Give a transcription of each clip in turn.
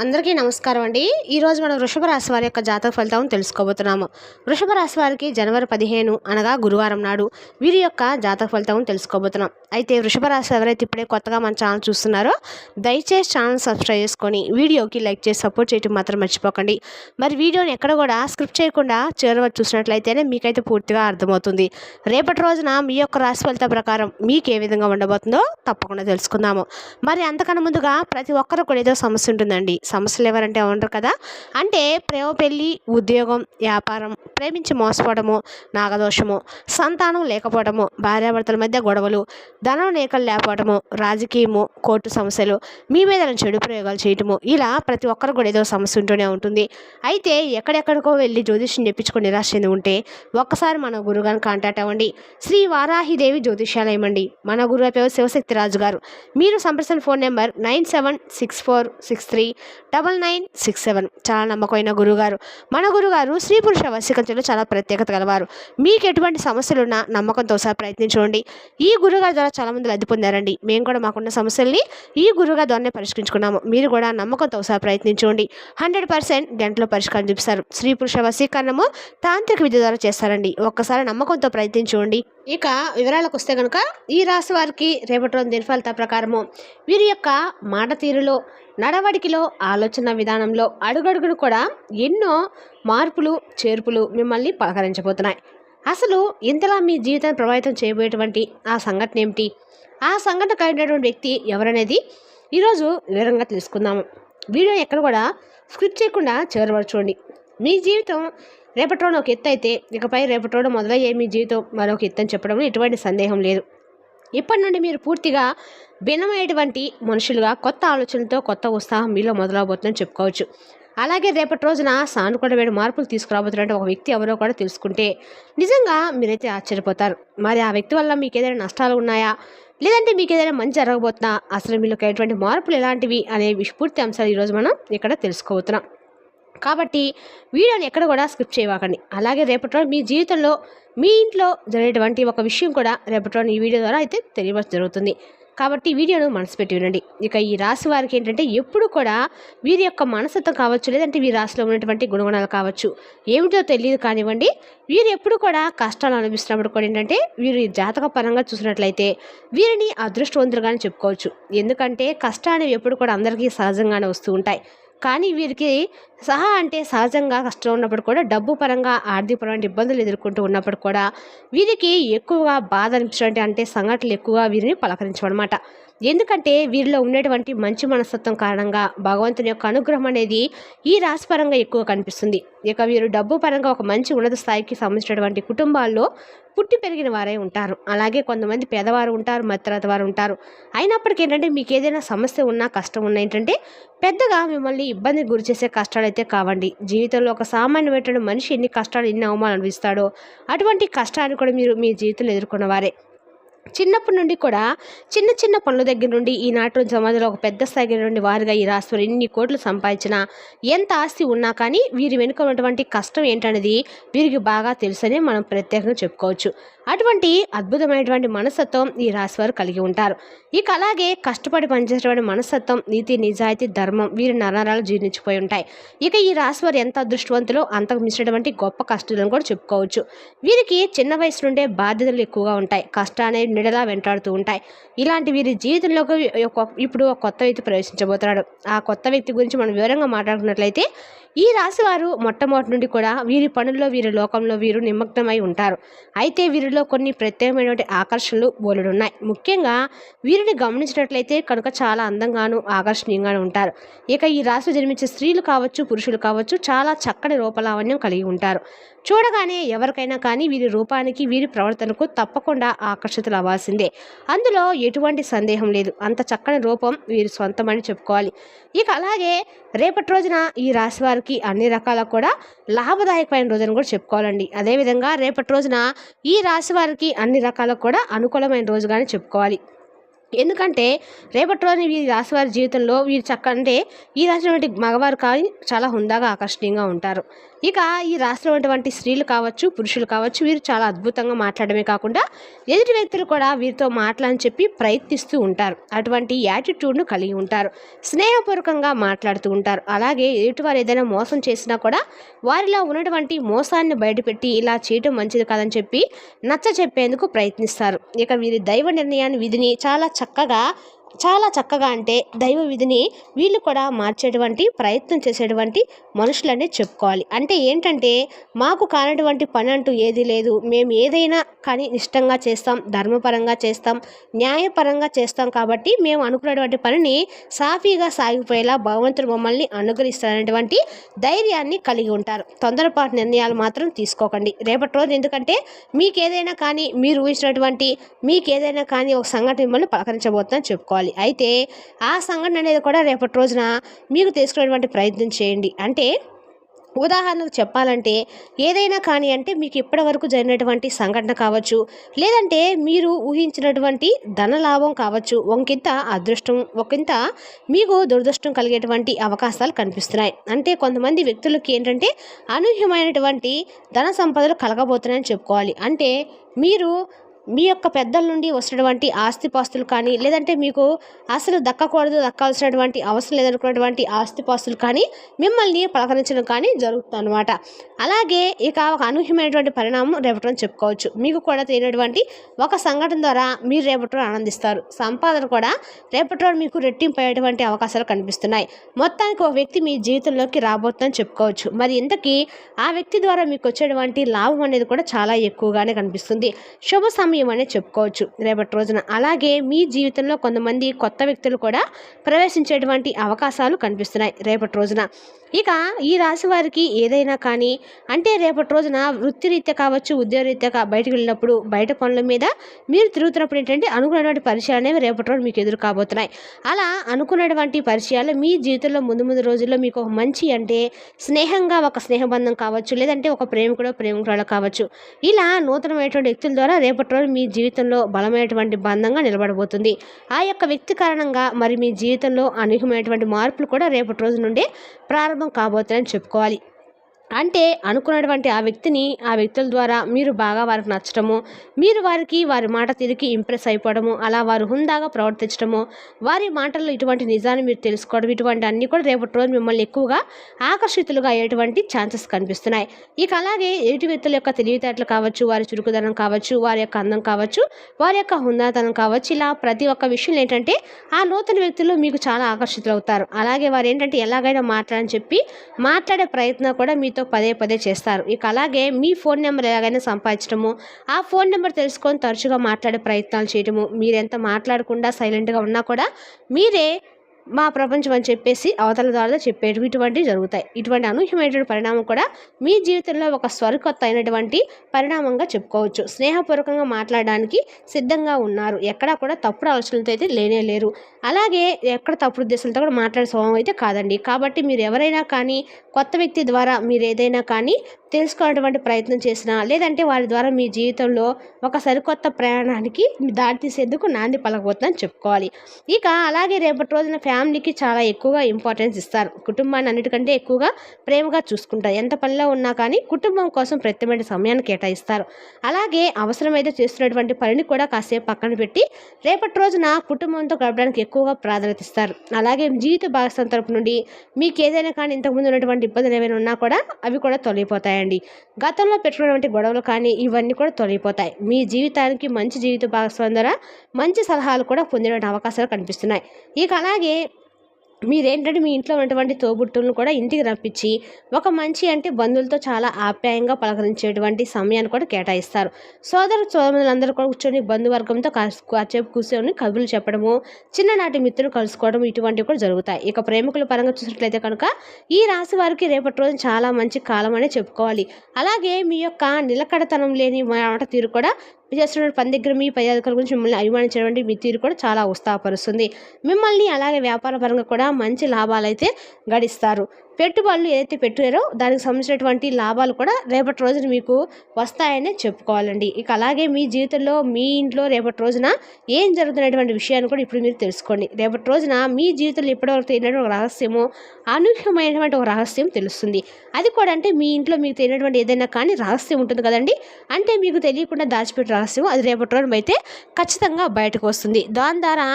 అందరికీ నమస్కారం అండి. ఈరోజు మనం వృషభ రాశి వారి యొక్క జాతక ఫలితాలను తెలుసుకోబోతున్నాము. వృషభ రాశి వారికి జనవరి 15 అనగా గురువారం నాడు వీరి యొక్క జాతక ఫలితాలను తెలుసుకోబోతున్నాం. అయితే వృషభ రాశి ఎవరైతే ఇప్పుడే కొత్తగా మన ఛానల్ చూస్తున్నారో దయచేసి ఛానల్ సబ్స్క్రైబ్ చేసుకొని వీడియోకి లైక్ చేసి సపోర్ట్ చేయడం మాత్రం మర్చిపోకండి. మరి వీడియోని ఎక్కడ కూడా స్క్రిప్ట్ చేయకుండా చివరి వరకు చూసినట్లయితేనే మీకైతే పూర్తిగా అర్థమవుతుంది. రేపటి రోజున మీ యొక్క రాశి ఫలిత ప్రకారం మీకు ఏ విధంగా ఉండబోతుందో తప్పకుండా తెలుసుకుందాము. మరి అంతకన్నా ముందుగా ప్రతి ఒక్కరు కూడా ఏదో సమస్య ఉంటుందండి. సమస్యలు ఎవరంటే ఉండరు కదా. అంటే ప్రేమ, పెళ్ళి, ఉద్యోగం, వ్యాపారం, ప్రేమించి మోసపోవడము, నాగదోషము, సంతానం లేకపోవడము, భార్యాభర్తల మధ్య గొడవలు, ధనం లేకలు లేకపోవడము, రాజకీయము, కోర్టు సమస్యలు, మీ మీద చెడు ప్రయోగాలు చేయటము, ఇలా ప్రతి ఒక్కరు కూడా ఏదో సమస్య ఉంటూనే ఉంటుంది. అయితే ఎక్కడెక్కడికో వెళ్ళి జ్యోతిష్యం చెప్పించుకొని నిరాశ చెంది ఉంటే ఒక్కసారి మన గురుగారిని కాంటాక్ట్ అవ్వండి. శ్రీ వారాహిదేవి జ్యోతిష్యాలయం అండి. మన గురువు పేరు శివశక్తి రాజు గారు. మీరు సంప్రదించిన ఫోన్ నెంబర్ 9764639967. చాలా నమ్మకమైన గురుగారు. మన గురుగారు స్త్రీ పురుష వశీకరణలో చాలా ప్రత్యేకత గలవారు. మీకు ఎటువంటి సమస్యలున్నా నమ్మకంతో సహా ప్రయత్నించండి. ఈ గురుగారి ద్వారా చాలా మంది లబ్ధి పొందారండి. మేము కూడా మాకున్న సమస్యల్ని ఈ గురుగారి ద్వారానే పరిష్కరించుకున్నాము. మీరు కూడా నమ్మకంతో సహా ప్రయత్నించండి. 100% గంటలో పరిష్కారం చూపిస్తారు. స్త్రీ పురుష వశీకరణము తాంత్రిక విద్య ద్వారా చేస్తారండి. ఒక్కసారి నమ్మకంతో ప్రయత్నించండి. ఇక వివరాలకు వస్తే కనుక ఈ రాశి వారికి రేపటి రోజు దినఫలిత ప్రకారము వీరి యొక్క మాట తీరులో, నడవడికిలో, ఆలోచన విధానంలో అడుగడుగును కూడా ఎన్నో మార్పులు, చేర్పులు మిమ్మల్ని పలకరించబోతున్నాయి. అసలు ఇంతలా మీ జీవితాన్ని ప్రభావితం చేయబోయేటువంటి ఆ సంఘటన ఏమిటి, ఆ సంఘటన కలిగినటువంటి వ్యక్తి ఎవరనేది ఈరోజు వివరంగా తెలుసుకుందాము. వీడియో ఎక్కడ కూడా స్క్రిప్ట్ చేయకుండా చివరి వరకు చూడండి. మీ జీవితం రేపటి రోజున ఒక ఎత్తు అయితే ఇకపై రేపటి రోజున మొదలయ్యే మీ జీవితం మరొక ఎత్తు అని చెప్పడంలో ఎటువంటి సందేహం లేదు. ఇప్పటి నుండి మీరు పూర్తిగా భిన్నమైనటువంటి మనుషులుగా కొత్త ఆలోచనలతో కొత్త ఉత్సాహం మీలో మొదలవబోతుందని చెప్పుకోవచ్చు. అలాగే రేపటి రోజున సానుకూలమైన మార్పులు తీసుకురాబోతున్నట్టు ఒక వ్యక్తి ఎవరో కూడా తెలుసుకుంటే నిజంగా మీరైతే ఆశ్చర్యపోతారు. మరి ఆ వ్యక్తి వల్ల మీకు ఏదైనా నష్టాలు ఉన్నాయా, లేదంటే మీకు ఏదైనా మంచి జరగబోతున్నా, అసలు మీలోకి ఎటువంటి మార్పులు ఎలాంటివి అనే పూర్తి అంశాలు ఈరోజు మనం ఇక్కడ తెలుసుకోబోతున్నాం. కాబట్టి వీడియోని ఎక్కడ కూడా స్కిప్ చేయవాకండి. అలాగే రేపటి రోజు మీ జీవితంలో మీ ఇంట్లో జరిగేటువంటి ఒక విషయం కూడా రేపటి రోజు ఈ వీడియో ద్వారా అయితే తెలియవచ్చు జరుగుతుంది. కాబట్టి వీడియోను మనసు పెట్టి వినండి. ఇక ఈ రాశి వారికి ఏంటంటే ఎప్పుడు కూడా వీరి యొక్క మనస్తత్వం కావచ్చు, లేదంటే వీరి రాశిలో ఉన్నటువంటి గుణగణాలు కావచ్చు, ఏమిటో తెలియదు కానివ్వండి, వీరు ఎప్పుడు కూడా కష్టాలు అనిపిస్తున్నప్పుడు కూడా ఏంటంటే వీరి జాతక పరంగా చూసినట్లయితే వీరిని అదృష్టవంతులుగానే చెప్పుకోవచ్చు. ఎందుకంటే కష్టాలు ఎప్పుడు కూడా అందరికీ సహజంగానే వస్తూ ఉంటాయి. కానీ వీరికి సహా అంటే సహజంగా కష్టం ఉన్నప్పుడు కూడా డబ్బు పరంగా, ఆర్థికపరమైన ఇబ్బందులు ఎదుర్కొంటూ ఉన్నప్పుడు కూడా వీరికి ఎక్కువగా బాధ అనిపించడం అంటే సంఘటనలు ఎక్కువగా వీరిని పలకరించమన్నమాట. ఎందుకంటే వీరిలో ఉండేటువంటి మంచి మనస్తత్వం కారణంగా భగవంతుని యొక్క అనుగ్రహం అనేది ఈ రాశి పరంగా ఎక్కువ కనిపిస్తుంది. ఇక వీరు డబ్బు పరంగా ఒక మంచి ఉన్నత స్థాయికి సంబంధించినటువంటి కుటుంబాల్లో పుట్టి పెరిగిన వారే ఉంటారు. అలాగే కొంతమంది పేదవారు ఉంటారు, మధ్యతరగతి వారు ఉంటారు. అయినప్పటికీ ఏంటంటే మీకు ఏదైనా సమస్య ఉన్నా, కష్టం ఉన్నా ఏంటంటే పెద్దగా మిమ్మల్ని ఇబ్బందికి గురి చేసే కష్టాలు అయితే కావండి. జీవితంలో ఒక సామాన్యమైనటువంటి మనిషి ఎన్ని కష్టాలు, ఎన్ని అవమానాలు అనుభవిస్తాడో అటువంటి కష్టాన్ని కూడా మీరు మీ జీవితంలో ఎదుర్కొన్న వారే. చిన్నప్పటి నుండి కూడా చిన్న చిన్న పనుల దగ్గర నుండి ఈనాటి రోజు సమాజంలో ఒక పెద్ద స్థాయి నుండి వారిగా ఈ రాశి వారు ఎన్ని కోట్లు సంపాదించినా, ఎంత ఆస్తి ఉన్నా కానీ వీరి వెనుక ఉన్నటువంటి కష్టం ఏంటనేది వీరికి బాగా తెలుసని మనం ప్రత్యేకంగా చెప్పుకోవచ్చు. అటువంటి అద్భుతమైనటువంటి మనస్తత్వం ఈ రాశి వారు కలిగి ఉంటారు. ఇక అలాగే కష్టపడి పనిచేసేటువంటి మనస్తత్వం, నీతి, నిజాయితీ, ధర్మం వీరి నరాలు జీర్ణించిపోయి ఉంటాయి. ఇక ఈ రాశి వారు ఎంత అదృష్టవంతులో అంతకు మించినటువంటి గొప్ప కష్టాలను కూడా చెప్పుకోవచ్చు. వీరికి చిన్న వయసు నుండే బాధ్యతలు ఎక్కువగా ఉంటాయి. కష్టాన్ని నిడలా వెంటాడుతూ ఉంటాయి. ఇలాంటి వీరి జీవితంలోకి ఇప్పుడు ఒక కొత్త వ్యక్తి ప్రవేశించబోతున్నాడు. ఆ కొత్త వ్యక్తి గురించి మనం వివరంగా మాట్లాడుకున్నట్లయితే ఈ రాశి వారు మొట్టమొదటి నుండి కూడా వీరి పనుల్లో, వీరి లోకంలో వీరు నిమగ్నమై ఉంటారు. అయితే వీరిలో కొన్ని ప్రత్యేకమైనటువంటి ఆకర్షణలు బోలెడున్నాయి. ముఖ్యంగా వీరిని గమనించినట్లయితే కనుక చాలా అందంగాను, ఆకర్షణీయంగాను ఉంటారు. ఇక ఈ రాశిలో జన్మించే స్త్రీలు కావచ్చు, పురుషులు కావచ్చు చాలా చక్కని రూపలావణ్యం కలిగి ఉంటారు. చూడగానే ఎవరికైనా కానీ వీరి రూపానికి, వీరి ప్రవర్తనకు తప్పకుండా ఆకర్షితులు అవ్వాల్సిందే. అందులో ఎటువంటి సందేహం లేదు. అంత చక్కని రూపం వీరి సొంతమని చెప్పుకోవాలి. ఇక అలాగే రేపటి రోజున ఈ రాశి వారికి అన్ని రకాల కూడా లాభదాయకమైన రోజును కూడా చెప్పుకోవాలండి. అదేవిధంగా రేపటి రోజున ఈ రాశి వారికి అన్ని రకాల కూడా అనుకూలమైన రోజుగానే చెప్పుకోవాలి. ఎందుకంటే రేపటి రోజున వీరి రాశివారి జీవితంలో వీరు అంటే ఈ రాసినటువంటి మగవారు కానీ చాలా హుందాగా ఆకర్షణీయంగా ఉంటారు. ఇక ఈ రాశిలో ఉన్నటువంటి స్త్రీలు కావచ్చు, పురుషులు కావచ్చు, వీరు చాలా అద్భుతంగా మాట్లాడమే కాకుండా ఎదుటి వ్యక్తులు కూడా వీరితో మాట్లాడని చెప్పి ప్రయత్నిస్తూ ఉంటారు. అటువంటి యాటిట్యూడ్ను కలిగి ఉంటారు. స్నేహపూర్వకంగా మాట్లాడుతూ ఉంటారు. అలాగే ఎదుటివారు ఏదైనా మోసం చేసినా కూడా వారిలో ఉన్నటువంటి మోసాన్ని బయటపెట్టి ఇలా చేయటం మంచిది కాదని చెప్పి నచ్చ చెప్పేందుకు ప్రయత్నిస్తారు. ఇక వీరి దైవ నిర్ణయాన్ని విధిని చాలా చక్కగా అంటే దైవ విధిని వీళ్ళు కూడా మార్చేటువంటి ప్రయత్నం చేసేటువంటి మనుషులనే చెప్పుకోవాలి. అంటే ఏంటంటే మాకు కానటువంటి పని అంటూ ఏదీ లేదు, మేము ఏదైనా కానీ ఇష్టంగా చేస్తాం, ధర్మపరంగా చేస్తాం, న్యాయపరంగా చేస్తాం, కాబట్టి మేము అనుకున్నటువంటి పనిని సాఫీగా సాగిపోయేలా భగవంతుడు మమ్మల్ని అనుగ్రహిస్తారనేటువంటి ధైర్యాన్ని కలిగి ఉంటారు. తొందరపాటు నిర్ణయాలు మాత్రం తీసుకోకండి రేపటి రోజు. ఎందుకంటే మీకేదైనా కానీ మీరు ఊహించినటువంటి మీకేదైనా కానీ ఒక సంఘటన మిమ్మల్ని పలకరించబోతుందని చెప్పుకోవాలి. అయితే ఆ సంఘటన అనేది కూడా రేపటి రోజున మీకు తీసుకునేటువంటి ప్రయత్నం చేయండి. అంటే ఉదాహరణకు చెప్పాలంటే ఏదైనా కానీ అంటే మీకు ఇప్పటి వరకు జరిగినటువంటి సంఘటన కావచ్చు, లేదంటే మీరు ఊహించినటువంటి ధనలాభం కావచ్చు, ఒకంత అదృష్టం, ఒకంత మీకు దురదృష్టం కలిగేటువంటి అవకాశాలు కనిపిస్తున్నాయి. అంటే కొంతమంది వ్యక్తులకి ఏంటంటే అనూహ్యమైనటువంటి ధన సంపదలు కలగబోతున్నాయని చెప్పుకోవాలి. అంటే మీరు మీ యొక్క పెద్దల నుండి వస్తున్నటువంటి ఆస్తిపాస్తులు కానీ, లేదంటే మీకు అసలు దక్కాల్సినటువంటి అవసరం లేదనుకున్నటువంటి ఆస్తిపాస్తులు కానీ మిమ్మల్ని పలకరించడం కానీ జరుగుతుందన్నమాట. అలాగే ఇక ఒక అనూహ్యమైనటువంటి పరిణామం రేపటి చెప్పుకోవచ్చు. మీకు కూడా తెలియనటువంటి ఒక సంఘటన ద్వారా మీరు రేపటి ఆనందిస్తారు. సంపాదన కూడా రేపటి మీకు రెట్టింపు అయ్యేటువంటి అవకాశాలు కనిపిస్తున్నాయి. మొత్తానికి ఒక వ్యక్తి మీ జీవితంలోకి రాబోతుందని చెప్పుకోవచ్చు. మరి ఇంతకీ ఆ వ్యక్తి ద్వారా మీకు వచ్చేటువంటి లాభం అనేది కూడా చాలా ఎక్కువగానే కనిపిస్తుంది. శుభ సమయం అనే చెప్పుకోవచ్చు రేపటి రోజున. అలాగే మీ జీవితంలో కొంతమంది కొత్త వ్యక్తులు కూడా ప్రవేశించేటువంటి అవకాశాలు కనిపిస్తున్నాయి రేపటి రోజున. ఇక ఈ రాశి వారికి ఏదైనా కానీ అంటే రేపటి రోజున వృత్తిరీత్యా కావచ్చు, ఉద్యోగరీత్యా బయటకు వెళ్ళినప్పుడు బయట పనుల మీద మీరు తిరుగుతున్నప్పుడు ఏంటంటే అనుకున్నటువంటి పరిచయాలు అనేవి రేపటి రోజు మీకు ఎదురు కాబోతున్నాయి. అలా అనుకున్నటువంటి పరిచయాలు మీ జీవితంలో ముందు రోజుల్లో మీకు ఒక మంచి అంటే స్నేహంగా ఒక స్నేహబంధం కావచ్చు, లేదంటే ఒక ప్రేమికురాలు కావచ్చు, ఇలా నూతనమైనటువంటి వ్యక్తుల ద్వారా రేపటి రోజు మీ జీవితంలో బలమైనటువంటి బంధంగా నిలబడబోతుంది. ఆ యొక్క వ్యక్తి కారణంగా మరి మీ జీవితంలో అనూహ్యమైనటువంటి మార్పులు కూడా రేపటి రోజు నుండే ప్రారంభం కాబోతున్నాయని చెప్పుకోవాలి. అంటే అనుకున్నటువంటి ఆ వ్యక్తుల ద్వారా మీరు బాగా వారికి నచ్చడము, మీరు వారి మాట తీరికి ఇంప్రెస్ అయిపోవడము, అలా వారు హుందాగా ప్రవర్తించడము, వారి మాటల్లో ఇటువంటి నిజాన్ని మీరు తెలుసుకోవడం, ఇటువంటి అన్నీ కూడా రేపటి రోజు మిమ్మల్ని ఎక్కువగా ఆకర్షితులుగా అయ్యేటువంటి ఛాన్సెస్ కనిపిస్తున్నాయి. ఇక అలాగే ఎదుటి వ్యక్తుల యొక్క తెలివితేటలు కావచ్చు, వారి చురుకుదనం కావచ్చు, వారి యొక్క అందం కావచ్చు, వారి యొక్క హుందాతనం కావచ్చు, ఇలా ప్రతి ఒక్క విషయం ఏంటంటే ఆ నూతన వ్యక్తులు మీకు చాలా ఆకర్షితులు అవుతారు. అలాగే వారు ఏంటంటే ఎలాగైనా మాట్లాడని చెప్పి మాట్లాడే ప్రయత్నం కూడా మీతో పదే చేస్తారు. ఇక అలాగే మీ ఫోన్ నెంబర్ ఎలాగైనా సంపాదించడము, ఆ ఫోన్ నెంబర్ తెలుసుకొని తరచుగా మాట్లాడే ప్రయత్నాలు చేయడము, మీరెంత మాట్లాడకుండా సైలెంట్గా ఉన్నా కూడా మీరే మా ప్రపంచం అని చెప్పేసి అవతల ద్వారా చెప్పేవి ఇటువంటివి జరుగుతాయి. ఇటువంటి అనూహ్యమైనటువంటి పరిణామం కూడా మీ జీవితంలో ఒక సరికొత్త అయినటువంటి పరిణామంగా చెప్పుకోవచ్చు. స్నేహపూర్వకంగా మాట్లాడడానికి సిద్ధంగా ఉన్నారు. ఎక్కడా కూడా తప్పుడు ఆలోచనలతో అయితే లేరు. అలాగే ఎక్కడ తప్పుడు ఉద్దేశాలతో కూడా మాట్లాడే స్వభావం అయితే కాదండి. కాబట్టి మీరు ఎవరైనా కానీ కొత్త వ్యక్తి ద్వారా మీరు ఏదైనా కానీ తెలుసుకోవటువంటి ప్రయత్నం చేసినా, లేదంటే వారి ద్వారా మీ జీవితంలో ఒక సరికొత్త ప్రయాణానికి దారి తీసేందుకు నాంది పలకబోతుందని చెప్పుకోవాలి. ఇక అలాగే రేపటి రోజున ఫ్యామిలీకి చాలా ఎక్కువగా ఇంపార్టెన్స్ ఇస్తారు. కుటుంబాన్ని అన్నిటికంటే ఎక్కువగా ప్రేమగా చూసుకుంటారు. ఎంత పనిలో ఉన్నా కానీ కుటుంబం కోసం ప్రత్యేకమైన సమయాన్ని కేటాయిస్తారు. అలాగే అవసరమైతే చేస్తున్నటువంటి పనిని కూడా కాసేపు పక్కన పెట్టి రేపటి రోజున కుటుంబంతో గడపడానికి ఎక్కువగా ప్రాధాన్యత ఇస్తారు. అలాగే జీవిత భాగస్వామి తరపు నుండి మీకు ఏదైనా కానీ ఇంతకుముందు ఉన్నటువంటి ఇబ్బందులు ఏమైనా ఉన్నా కూడా అవి కూడా తొలగిపోతాయండి. గతంలో పెట్టుకున్నటువంటి గొడవలు కానీ ఇవన్నీ కూడా తొలగిపోతాయి. మీ జీవితానికి మంచి జీవిత భాగస్వామి ద్వారా మంచి సలహాలు కూడా పొందేటువంటి అవకాశాలు కనిపిస్తున్నాయి. ఇక అలాగే మీరేంటంటే మీ ఇంట్లో ఉన్నటువంటి తోబుట్టులను కూడా ఇంటికి రప్పించి ఒక మంచి అంటే బంధువులతో చాలా ఆప్యాయంగా పలకరించేటువంటి సమయాన్ని కూడా కేటాయిస్తారు. సోదరులందరూ కూడా కూర్చొని బంధువర్గంతో కాసేపు కూర్చొని కబుర్లు చెప్పడము, చిన్ననాటి మిత్రులు కలుసుకోవడం ఇటువంటివి కూడా జరుగుతాయి. ఇక ప్రేమికుల పరంగా చూసినట్లయితే కనుక ఈ రాశి వారికి రేపటి రోజు చాలా మంచి కాలం అనే చెప్పుకోవాలి. అలాగే మీ యొక్క నిలకడతనం లేని మాట తీరు కూడా చేస్తున్న పని దగ్గర మీ పై అధికారుల గురించి మిమ్మల్ని అభిమానించేటువంటి మీ తీరు కూడా చాలా ఉత్సాహపరుస్తుంది. మిమ్మల్ని అలాగే వ్యాపార పరంగా కూడా మంచి లాభాలు అయితే గడిస్తారు. పెట్టుబడులు ఏదైతే పెట్టారో దానికి సంబంధించినటువంటి లాభాలు కూడా రేపటి రోజున మీకు వస్తాయనే చెప్పుకోవాలండి. ఇక అలాగే మీ జీవితంలో మీ ఇంట్లో రేపటి రోజున ఏం జరుగుతున్నటువంటి విషయాన్ని కూడా ఇప్పుడు మీరు తెలుసుకోండి. రేపటి రోజున మీ జీవితంలో ఇప్పటివరకు తెలియనటువంటి ఒక రహస్యము, అనూహ్యమైనటువంటి ఒక రహస్యం తెలుస్తుంది. అది కూడా అంటే మీ ఇంట్లో మీకు తెలియనటువంటి ఏదైనా కానీ రహస్యం ఉంటుంది కదండి. అంటే మీకు తెలియకుండా దాచిపెట్టే రహస్యం అది రేపటి రోజున అయితే ఖచ్చితంగా బయటకు వస్తుంది. దాని ద్వారా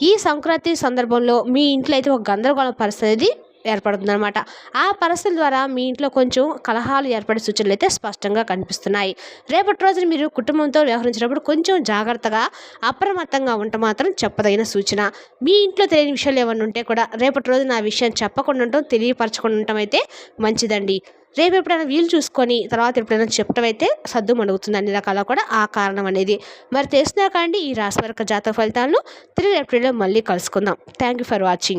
ఈ సంక్రాంతి సందర్భంలో మీ ఇంట్లో అయితే ఒక గందరగోళ పరిస్థితి ఏర్పడుతుందన్నమాట. ఆ పరిస్థితుల ద్వారా మీ ఇంట్లో కొంచెం కలహాలు ఏర్పడే సూచనలు అయితే స్పష్టంగా కనిపిస్తున్నాయి. రేపటి రోజున మీరు కుటుంబంతో వ్యవహరించినప్పుడు కొంచెం జాగ్రత్తగా అప్రమత్తంగా ఉంటే మాత్రం చెప్పదగిన సూచన. మీ ఇంట్లో తెలియని విషయాలు ఏమైనా ఉంటే కూడా రేపటి రోజున ఆ విషయం చెప్పకుండా ఉండటం, తెలియపరచకుండా ఉండటం అయితే మంచిదండి. రేపు ఎప్పుడైనా వీలు చూసుకొని తర్వాత ఎప్పుడైనా చెప్పడం అయితే సద్దు మణుగుతుంది అన్ని రకాల కూడా ఆ కారణం అనేది. మరి తెలిసినా కానీ ఈ రాశి వర్గ జాతక ఫలితాలను తిరిగి ఎప్పుడైనా మళ్ళీ కలుసుకుందాం. Thank you for watching.